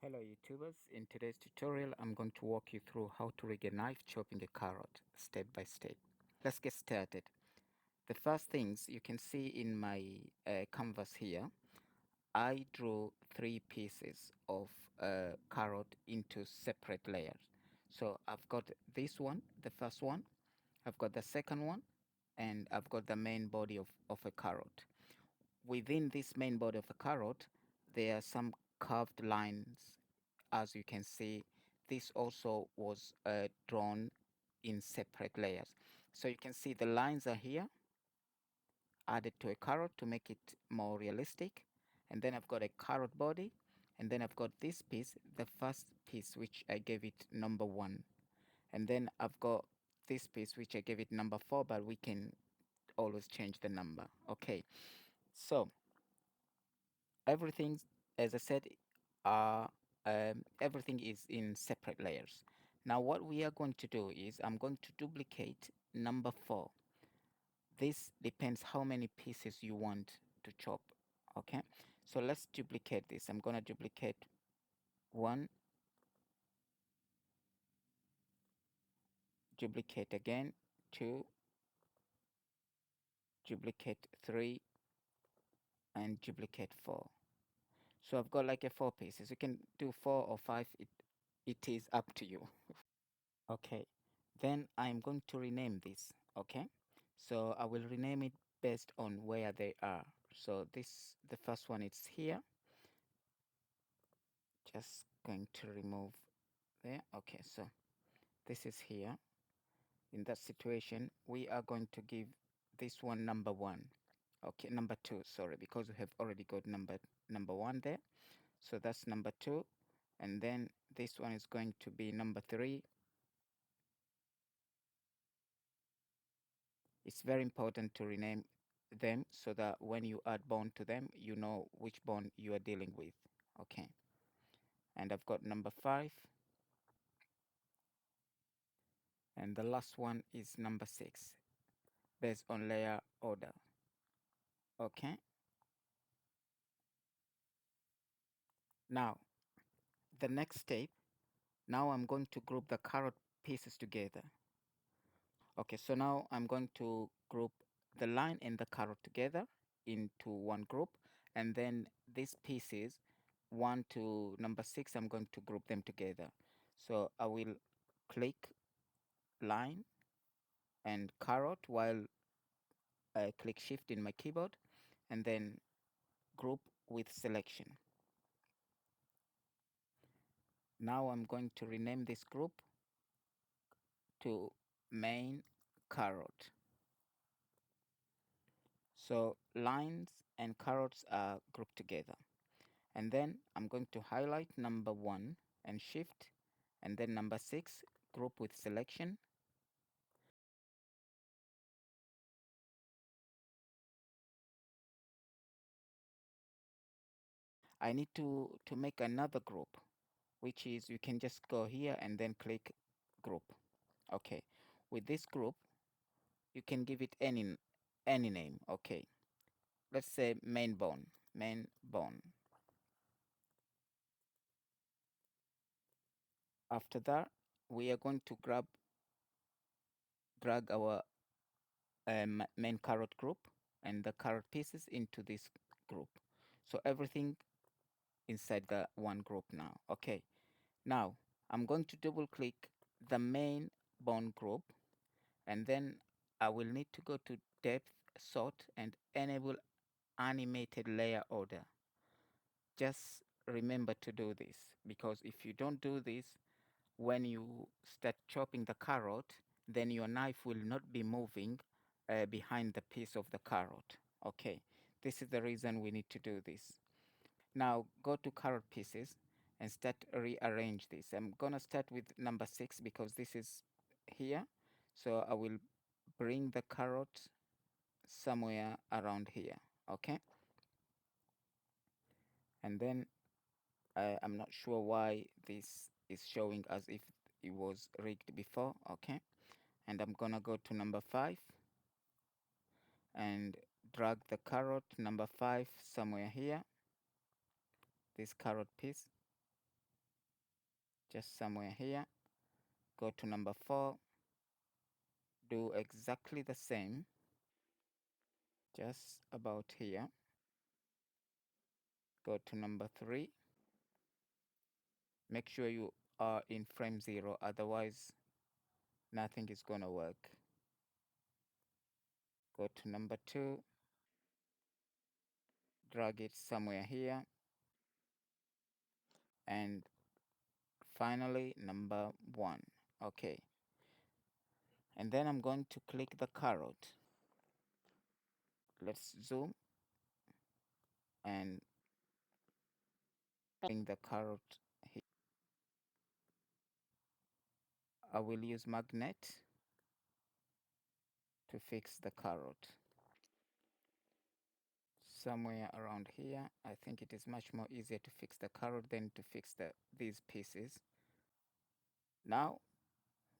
Hello YouTubers, in today's tutorial I'm going to walk you through how to rig a knife chopping a carrot step by step. Let's get started. The first things you can see in my canvas here, I drew 3 pieces of carrot into separate layers. So I've got this one, the first one, I've got the second one, and I've got the main body of a carrot. Within this main body of a carrot, there are some curved lines. As you can see, this also was drawn in separate layers. So you can see the lines are here, added to a carrot to make it more realistic. And then I've got a carrot body, and then I've got this piece, the first piece, which I gave it number 1. And then I've got this piece, which I gave it number 4, but we can always change the number. Okay, so everything, as I said, everything is in separate layers. Now what we are going to do is I'm going to duplicate number 4. This depends how many pieces you want to chop. Okay, so let's duplicate this. I'm going to duplicate 1, duplicate again, 2, duplicate 3, and duplicate 4. So I've got like a 4 pieces. You can do 4 or 5. It is up to you. Okay, then I'm going to rename this. Okay, so I will rename it based on where they are. So the first one is here. Just going to remove there. Okay, so this is here. In that situation, we are going to give this one number 1. Okay, number 2, sorry, because we have already got number 1 there. So that's number 2. And then this one is going to be number 3. It's very important to rename them so that when you add bone to them, you know which bone you are dealing with. Okay. And I've got number 5. And the last one is number 6, based on layer order. Okay. Now, the next step, now I'm going to group the carrot pieces together. Okay, so now I'm going to group the line and the carrot together into one group, and then these pieces 1 to number 6, I'm going to group them together. So I will click line and carrot while I click shift in my keyboard, and then group with selection. Now I'm going to rename this group to main carrot. So lines and carrots are grouped together. And then I'm going to highlight number 1 and shift, and then number 6, group with selection. I need to make another group, which is you can just go here and then click group. Okay, with this group you can give it any name. Okay, let's say main bone. After that, we are going to drag our main carrot group and the carrot pieces into this group. So everything inside the one group now. Okay, now I'm going to double click the main bone group, and then I will need to go to depth sort and enable animated layer order. Just remember to do this, because if you don't do this, when you start chopping the carrot, then your knife will not be moving behind the piece of the carrot. Okay, this is the reason we need to do this. Now go to carrot pieces and start rearrange this. I'm gonna start with number 6 because this is here. So I will bring the carrot somewhere around here. Okay, and then I'm not sure why this is showing as if it was rigged before. Okay, and I'm gonna go to number 5 and drag the carrot number 5 somewhere here, this carrot piece. just somewhere here. Go to number 4, do exactly the same, just about here. Go to number 3. Make sure you are in frame 0, otherwise nothing is gonna work. Go to number 2, drag it somewhere here, and finally number 1. Okay, and then I'm going to click the carrot. Let's zoom and bring the carrot here. I will use magnet to fix the carrot somewhere around here. I think it is much more easier to fix the carrot than to fix these pieces. Now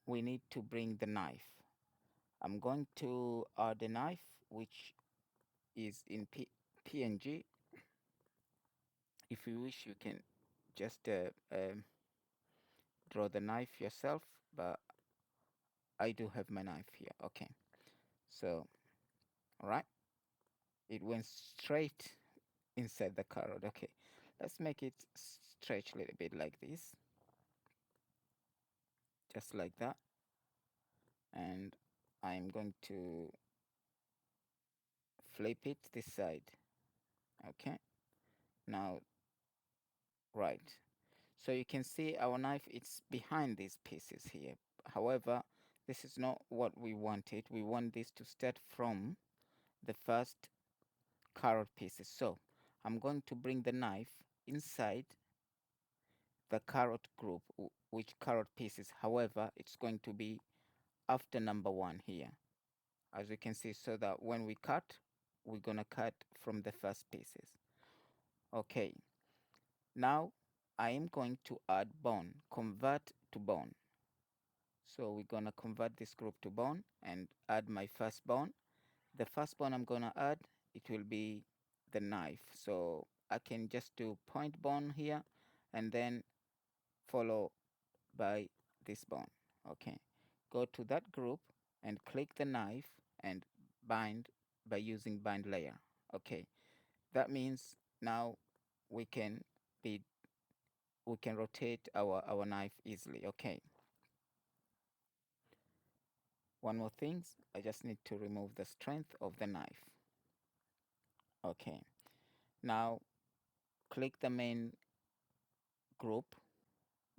we need to bring the knife. I'm going to add a knife which is in PNG. If you wish, you can just draw the knife yourself, but I do have my knife here. Okay, so all right, it went straight inside the carrot. Okay, let's make it stretch a little bit like this, just like that, and I'm going to flip it this side. Okay, now right, so you can see our knife, it's behind these pieces here. However, this is not what we wanted. We want this to start from the first carrot pieces. So I'm going to bring the knife inside the carrot group, which carrot pieces. However, it's going to be after number 1 here, as you can see, so that when we cut, we're gonna cut from the first pieces. Okay, now I am going to add bone, convert to bone. So we're gonna convert this group to bone and add my first bone. The first bone I'm gonna add, it will be the knife. So I can just do point bone here and then follow by this bone. Okay, go to that group and click the knife and bind by using bind layer. Okay, that means now we can rotate our knife easily. Okay, one more thing, I just need to remove the strength of the knife. Okay, now click the main group.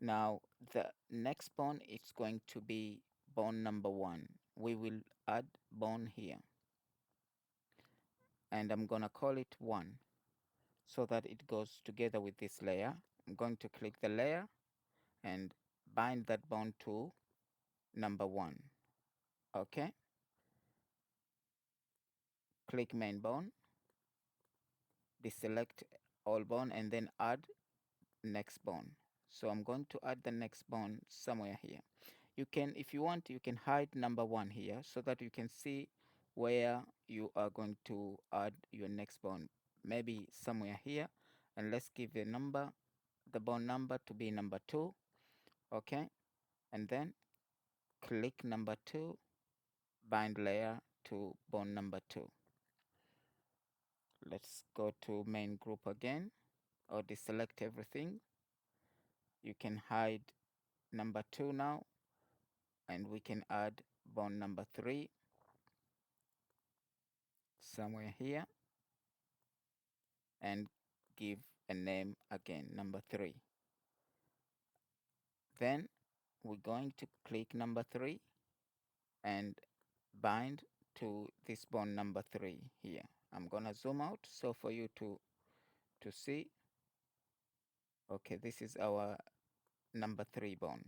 Now the next bone is going to be bone number 1. We will add bone here, and I'm gonna call it 1 so that it goes together with this layer. I'm going to click the layer and bind that bone to number 1. Okay, click main bone, deselect all bone, and then add next bone. So I'm going to add the next bone somewhere here. You can, if you want, you can hide number 1 here so that you can see where you are going to add your next bone. Maybe somewhere here, and let's give the number, the bone number to be number 2. Okay, and then click number 2, bind layer to bone number 2. Let's go to main group again, or deselect everything. You can hide number 2 now, and we can add bone number 3 somewhere here and give a name again, number 3. Then we're going to click number 3 and bind to this bone number 3 here. I'm gonna zoom out so for you to see. Okay, this is our number 3 bone.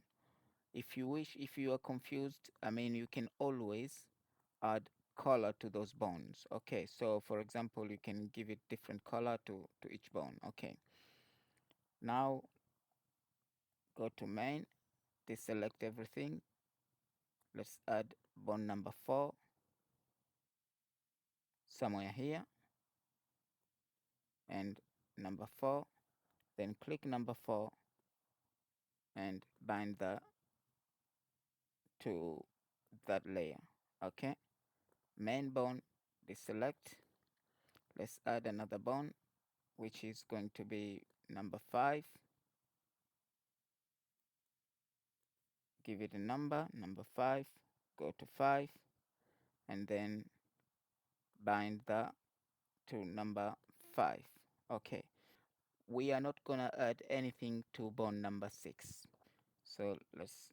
If you wish, if you are confused, I mean, you can always add color to those bones. Okay, so for example, you can give it different color to each bone. Okay, now go to main, deselect everything. Let's add bone number 4 somewhere here, and number 4, then click number 4 and bind the to that layer. Okay, main bone, deselect. Let's add another bone, which is going to be number 5. Give it a number 5. Go to 5, and then bind the to number 5. Okay, we are not gonna add anything to bone number 6. So let's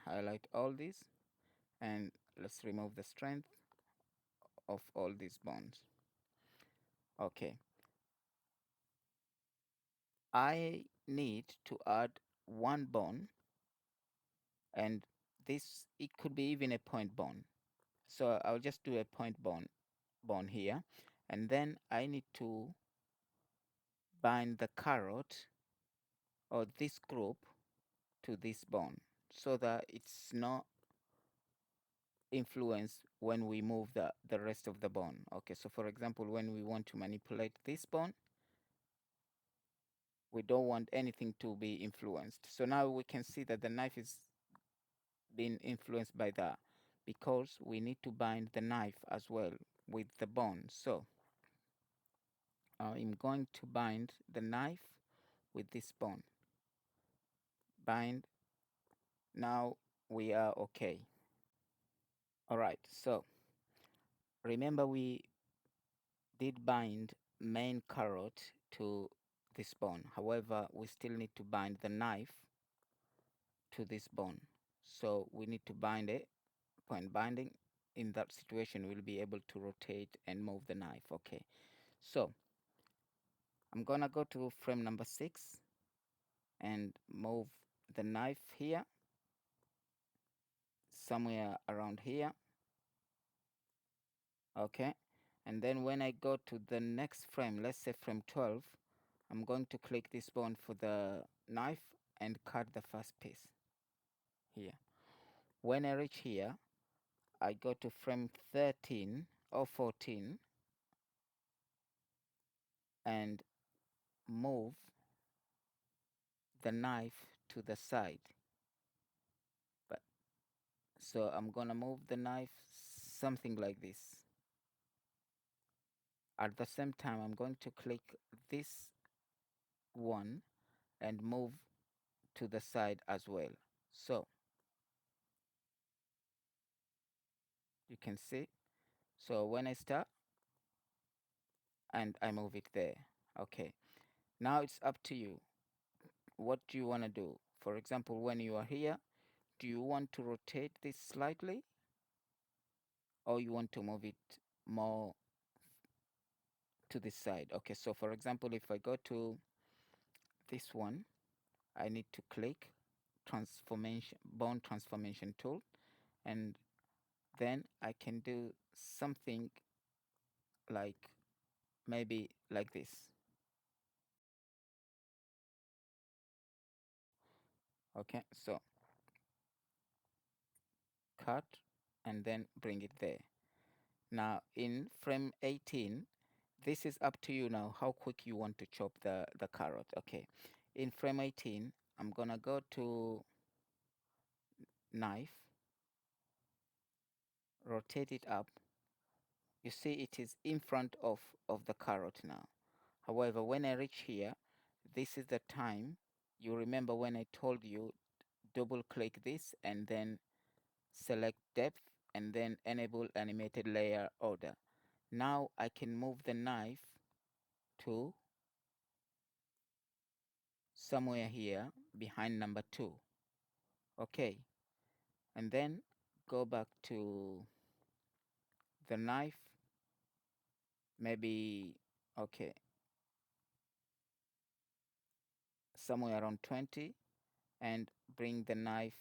highlight all these, and let's remove the strength of all these bones. Okay, I need to add one bone, and this, it could be even a point bone. So I'll just do a point bone here, and then I need to bind the carrot or this group to this bone so that it's not influenced when we move the rest of the bone. Okay, so for example, when we want to manipulate this bone, we don't want anything to be influenced. So now we can see that the knife is being influenced by that, because we need to bind the knife as well with the bone. So I'm going to bind the knife with this bone. Bind. Now we are okay. All right, so remember we did bind main carrot to this bone. However, we still need to bind the knife to this bone. So we need to bind it, point binding. In that situation, we'll be able to rotate and move the knife. Okay, so I'm gonna go to frame number 6 and move the knife here, somewhere around here. Okay, and then when I go to the next frame, let's say frame 12, I'm going to click this bone for the knife and cut the first piece here. When I reach here, I go to frame 13 or 14 and move the knife to the side. But so I'm gonna move the knife something like this. At the same time, I'm going to click this one and move to the side as well. So you can see. So when I start and I move it there. Okay. Now it's up to you. What do you want to do? For example, when you are here, do you want to rotate this slightly, or you want to move it more to this side? Okay, so for example, if I go to this one, I need to click transformation, bone transformation tool, and then I can do something like maybe like this. Okay, so cut and then bring it there. Now in frame 18, this is up to you now how quick you want to chop the carrot. Okay, in frame 18, I'm gonna go to knife, rotate it up. You see it is in front of the carrot now. However, when I reach here, this is the time. You remember when I told you double click this and then select depth and then enable animated layer order. Now I can move the knife to somewhere here behind number 2. Okay, and then go back to the knife, maybe, okay, somewhere around 20, and bring the knife,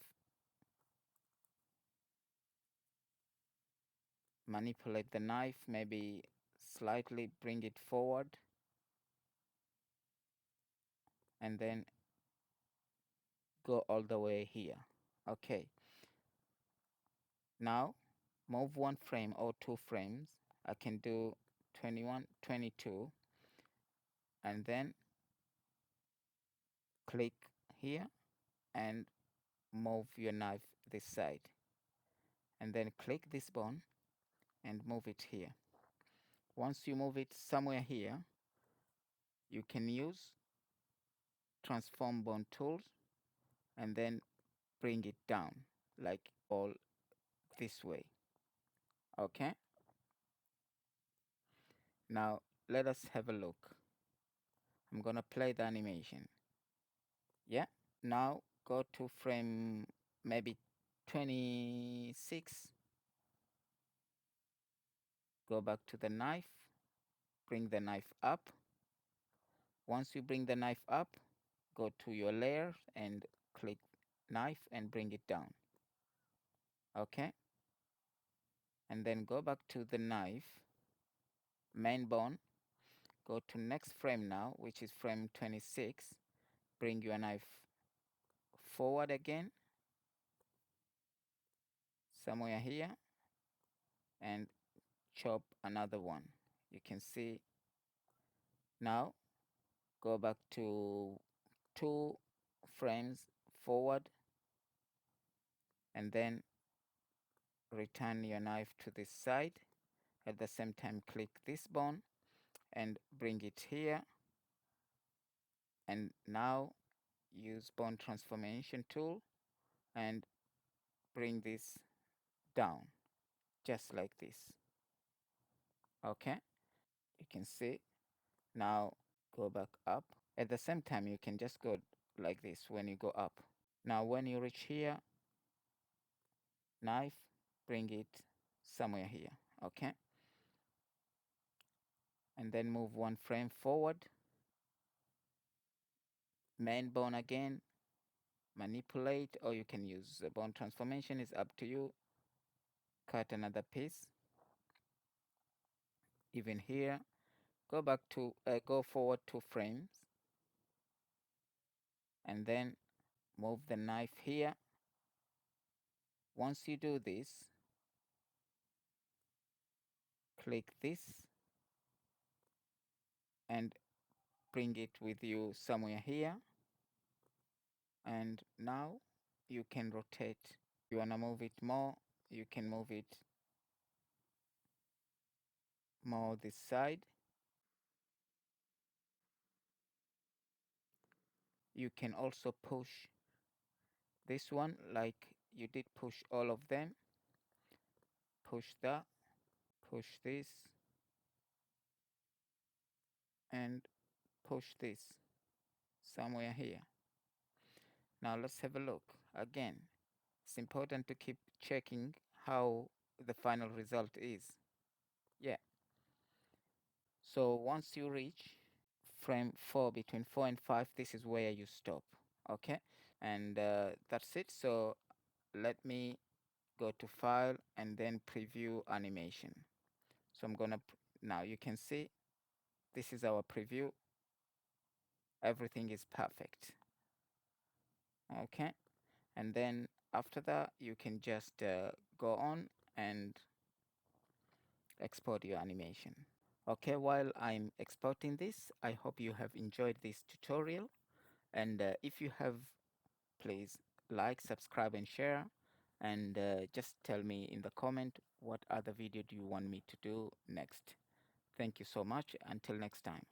manipulate the knife, maybe slightly bring it forward, and then go all the way here. Okay, now move one frame or 2 frames. I can do 21, 22, and then click here and move your knife this side, and then click this bone and move it here. Once you move it somewhere here, you can use transform bone tools and then bring it down like all this way. Okay, now let us have a look. I'm gonna play the animation. Yeah, now go to frame maybe 26, go back to the knife, bring the knife up. Once you bring the knife up, go to your layer and click knife and bring it down. Okay, and then go back to the knife, main bone, go to next frame now, which is frame 26, bring your knife forward again, somewhere here, and chop another one. You can see now, go back to 2 frames forward, and then return your knife to this side. At the same time, click this bone and bring it here, and now use bone transformation tool and bring this down just like this. Okay, you can see. Now go back up. At the same time, you can just go like this when you go up. Now when you reach here, knife, bring it somewhere here. Okay, and then move 1 frame forward, main bone again, manipulate, or you can use the bone transformation, is up to you. Cut another piece. Even here, go back to go forward 2 frames, and then move the knife here. Once you do this, click this and bring it with you somewhere here, and now you can rotate. You want to move it more, you can move it more this side. You can also push this one like you did push all of them. Push that, push this, and push this somewhere here. Now let's have a look again. It's important to keep checking how the final result is. Yeah, so once you reach frame 4, between 4 and 5, this is where you stop. Okay, and that's it. So let me go to file and then preview animation. So I'm gonna now you can see this is our preview. Everything is perfect. Okay, and then after that you can just go on and export your animation. Okay, while I'm exporting this, I hope you have enjoyed this tutorial, and if you have, please like, subscribe and share, and just tell me in the comment what other video do you want me to do next. Thank you so much. Until next time.